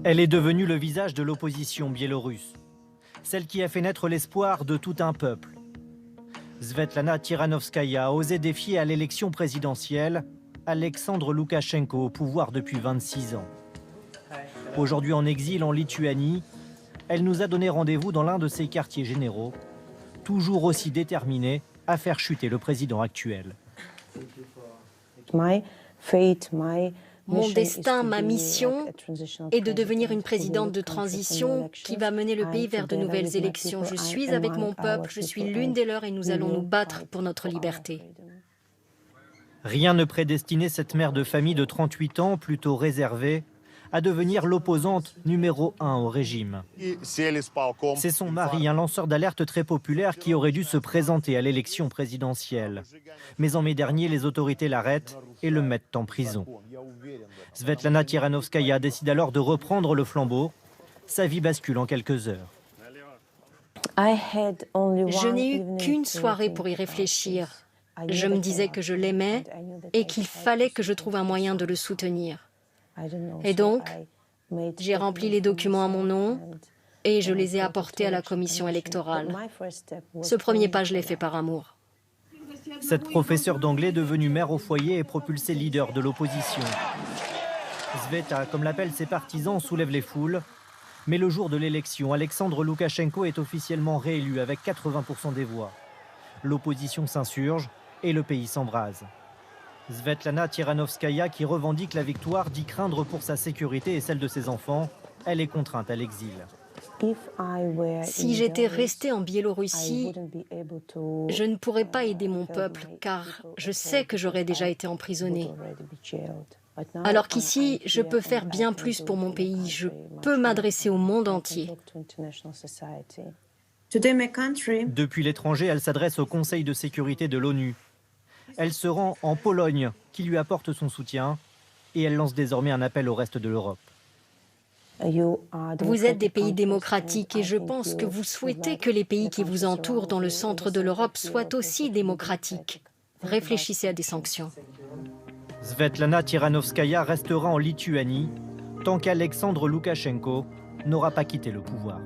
Elle est devenue le visage de l'opposition biélorusse, celle qui a fait naître l'espoir de tout un peuple. Svetlana Tikhanovskaya a osé défier à l'élection présidentielle Alexandre Loukachenko au pouvoir depuis 26 ans. Aujourd'hui en exil en Lituanie, elle nous a donné rendez-vous dans l'un de ses quartiers généraux, toujours aussi déterminée à faire chuter le président actuel. Mon destin, ma mission est de devenir une présidente de transition qui va mener le pays vers de nouvelles élections. Je suis avec mon peuple, je suis l'une des leurs et nous allons nous battre pour notre liberté. Rien ne prédestinait cette mère de famille de 38 ans, plutôt réservée, à devenir l'opposante numéro 1 au régime. C'est son mari, un lanceur d'alerte très populaire, qui aurait dû se présenter à l'élection présidentielle. Mais en mai dernier, les autorités l'arrêtent et le mettent en prison. Svetlana Tikhanovskaya décide alors de reprendre le flambeau. Sa vie bascule en quelques heures. Je n'ai eu qu'une soirée pour y réfléchir. Je me disais que je l'aimais et qu'il fallait que je trouve un moyen de le soutenir. Et donc, j'ai rempli les documents à mon nom et je les ai apportés à la commission électorale. Ce premier pas, je l'ai fait par amour. Cette professeure d'anglais devenue mère au foyer est propulsée leader de l'opposition. Sveta, comme l'appellent ses partisans, soulève les foules. Mais le jour de l'élection, Alexandre Loukachenko est officiellement réélu avec 80% des voix. L'opposition s'insurge et le pays s'embrase. Svetlana Tikhanovskaya, qui revendique la victoire, dit craindre pour sa sécurité et celle de ses enfants. Elle est contrainte à l'exil. Si j'étais restée en Biélorussie, je ne pourrais pas aider mon peuple, car je sais que j'aurais déjà été emprisonnée. Alors qu'ici, je peux faire bien plus pour mon pays. Je peux m'adresser au monde entier. Depuis l'étranger, elle s'adresse au Conseil de sécurité de l'ONU. Elle se rend en Pologne, qui lui apporte son soutien, et elle lance désormais un appel au reste de l'Europe. Vous êtes des pays démocratiques et je pense que vous souhaitez que les pays qui vous entourent dans le centre de l'Europe soient aussi démocratiques. Réfléchissez à des sanctions. Svetlana Tikhanovskaya restera en Lituanie tant qu'Alexandre Loukachenko n'aura pas quitté le pouvoir.